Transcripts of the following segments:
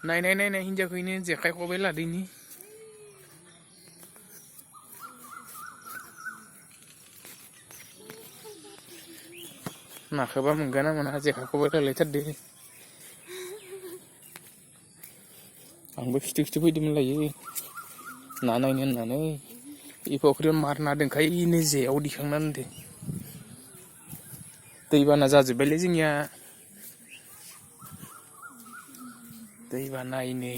नाय हिनजावखैनो जेखाइ खबाइ लादोनि नाखौबा मोनगोन ना मोना जेखाइ खबाइ लालायथारदो आंबो खिथु फैदोंमोन लायो ना नायनो होननानै इ फख्रियाव मार ना दंखायोनो जेयाव दिखांना दोनदो दैबाना जाजोब्बायलै जोंनिया दैबाना इनै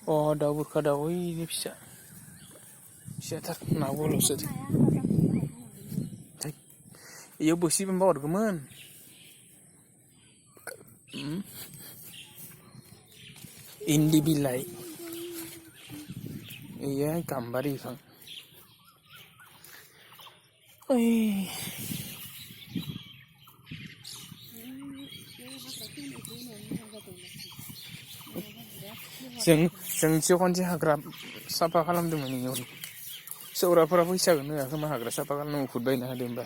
अ दाउ बुरखा दाउ ओइनो फिसाथार ना बलसो इयाव बोसि बोनबा हरगौमोन इन्दि बिलाइ इयो गाम्बारि बिफां ओइ जों खनसे हाग्रा साफा खालामदोंमोन इयाव सौराफोरा फैसा होनो खोमा हाग्रा साफा खालामनो उखुद बायना होदों होमबा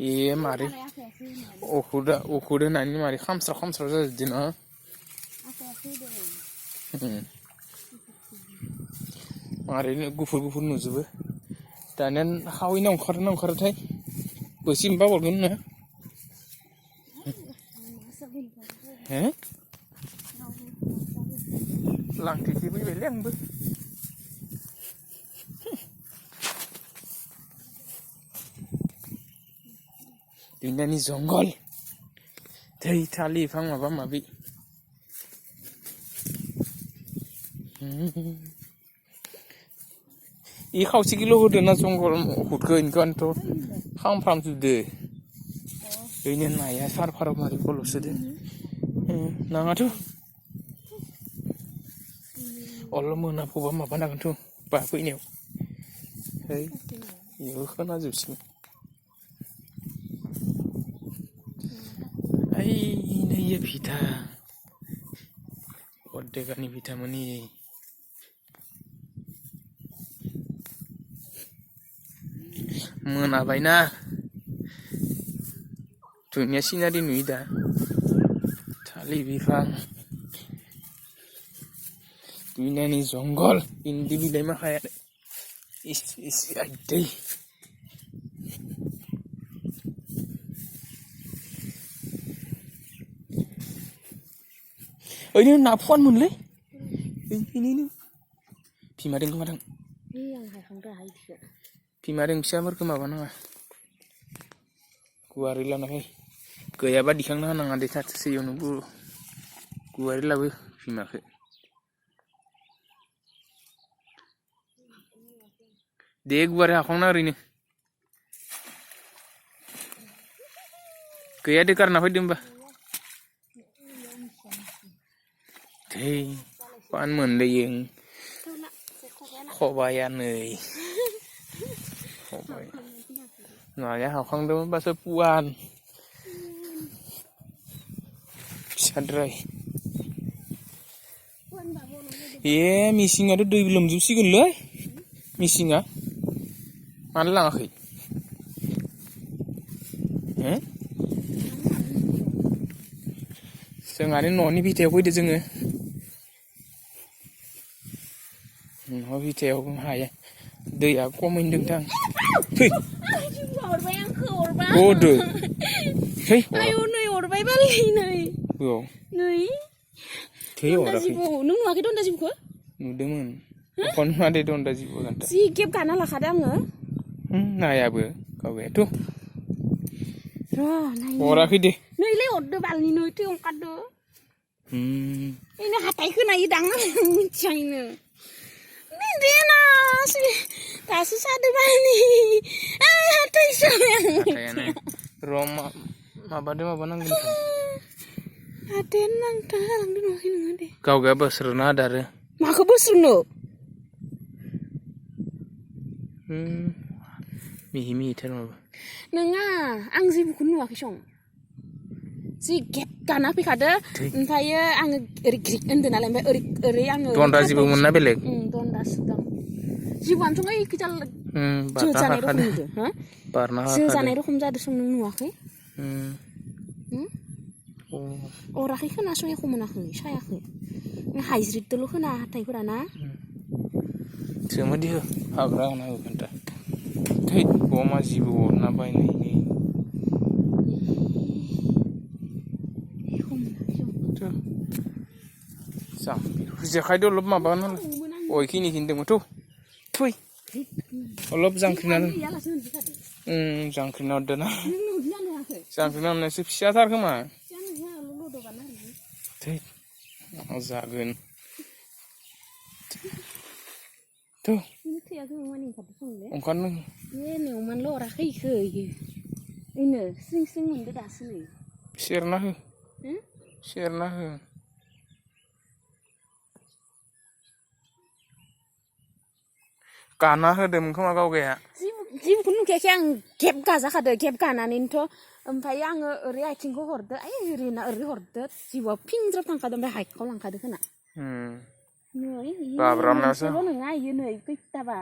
ए मारै उखुद होनानै मारै खामस्राव जाजोबदों न मारैनो गुफुर नुजोबो दानिया हावैना ओंखारोथाय बोसि मोनबा हरगोन नो हे लांथिसो फैबायलै आंबो दुनियानि जंगल दै थालि बिफां माबा माबि इ खावसे किल' होदो ना जंगल उखुदखौ इनोखानोथ' खामफ्रामजोबदो ओइनो नाया सार मारि गल'सोदो नाङाथ' अल मोनाफौबा माबा नांगोनथ' बा फैनायाव है इयाव खोनाजोबसिगोन ओइनो इयो भिथा अदेगानि भिथामोन मोनाबायना दुनिया सिनारि नुयो दा थालिर बिफां दुनियानि जंगल इन्दि बिलाइ माखाया इस आयदै ओइनो ना फुवान मोनलै ओइनो बिमादों खोमादों बिमादों फिसाफोरखौ माबा नाङा गुवारै लाना फै गैयाबा दिखांना होनाङा दे थाथोंसै इयावनो गुवारै लाबो बिमाखौ दे गुवारै हाखावना ओरैनो गैया दे गारना फैदो होमबा दै पान मोनलैयो खबाइआ नै खबाइ नाया हाखांदोंमोन बासो पुवान फिसाद्राय मिसिङाथ' दै लोमजोबसिगोनलै मिसिङा मानो लाङाखै जोंहानि न'नि भिथायाव फैदो जोङो न' भिथायाव हाया दैया खमायदोंथां फै गदो फै आयौ नै अरबाय बालै नै थै अराखै नों नुवाखै दन्दा जिबौखौ नुदोंमोन अखन मादे दन्दा जिबौ गान्दा जि गेब गाना लाखादों आङो नायाबो गावबायाथ' र' अराखै दे नैलै अरदो बालनि नै थै ओंखारदो इनो हाथाय खोनायो दां मिथियानो नै देना दासो सादो बालनि हाथाय हाथायानो र' माबानांगोन हाथायानो नांथा जालांदों नुवाखै नोङो दे गावगाया बोस्रोना होदो आरो माखौ बोस्रोनो मिहिथार माबा नङा आं जेबोखौनो नुवाखै सं जि गेब गाना फैखादो ओमफ्रायो आङो ओरै ग्रिक होनदो नालाय ओमफ्राय ओरै आङो दन्दा जिबौमोन ना बेलेग दन्दासो दं जिबौआनोथ' ओइ खैजा जो जानाय रखम नुदो जो जानाय रखम जादों सं नों नुवाखै अराखै खोनासंनायखौ मोनाखै सायाखै हाइज्रिददोल' खोना हाथाइफोरा ना सोमोदि हो हाग्रा होना खोन्था थै अमा जिबौ अरना बायनायनि जाम जेखाइदो अलप माबा नालाय अयखिनिखिनि दंमोन थ' थुइ अलप जांख्रिनानै जांख्रिना हरदो ना जांख्रिना हरनायासो फिसाथार खोमा थै जागोन थ' ओंखारनो नेवमानल' अराखै इखो इनो स्रिं स्रिं मोनदो दासो नै सेरना हो सेरना हो गाना होदोंमोन खोमा गावगाया जिबौखौनो नुखायाखै आं गेब गाजाखादो गेब गानानैनोथ' ओमफ्राय आङो ओरै आथिंखौ हरदो ओरै हरदो जिबौआ फिंज्राब थांखादो ओमफ्राय हाइटखौ लांखादो खोना नै मोनसेल' नङा इयो नै खैथाबा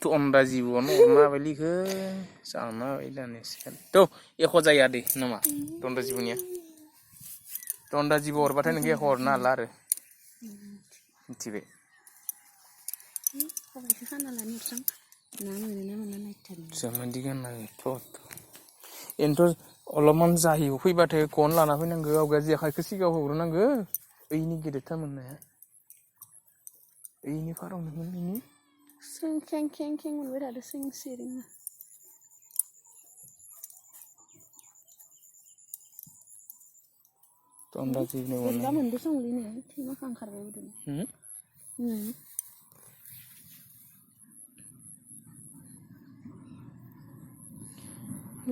तन्दा जिबौआनो अरना होबायलैखो जाना होबाय दानिया थ' एख' जाया दे नामा तन्दा जिबौनिया तन्दा जिबौ अरबाथाय नोंखौ एख' अरनो हाला आरो मिथिबाय खबाइखौ खाना लानो एरसां ना मोनोना मोना नायथारनो सोमोन्दि गाननांगौ एनोथ' अलपमान जाहियाव फैबाथाय गन लाना फैनांगौ आवगाय जेखाइखौ सिगाङाव हग्रोनांगौ ओइनि गेदेरथार मोननाया ओइनि फारावनो मोननायनि स्रिं खें खें खें मोनबाय थादो स्रिं सिरिंनो तन्दा जिबौ बोरैबा मोनदो संलै नै थैमाखा ओंखारबाय बोदों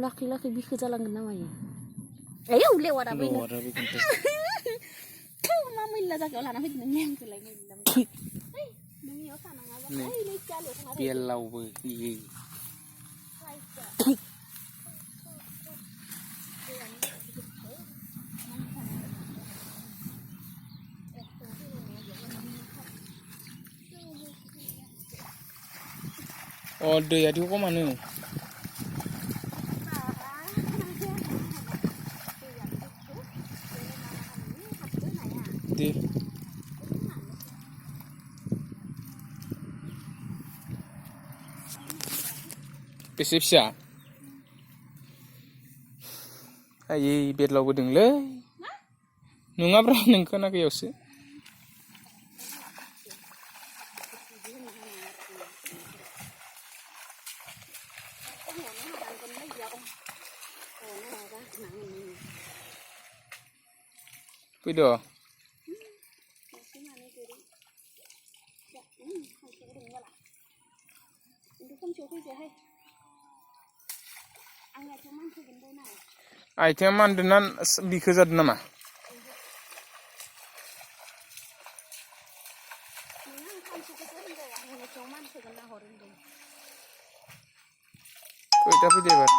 लाखै लाखै बिखो जालांगोन ना मायो आयौ लेवाराबो मा मैला जायगायाव लाना फैदों नों नेमखौलाय मैला नों इयाव थानाङाबा ओइ जालियाव थाना बेलावबो इयो अ दैयाथ' खमानो दे बेसे फिसा आयै बेदलावबो दंलै नङाब्रा नों खोनाखैयावसो फैद' आथिङा मानदों ना बिखो जादों नामा खैथा फैदो एबार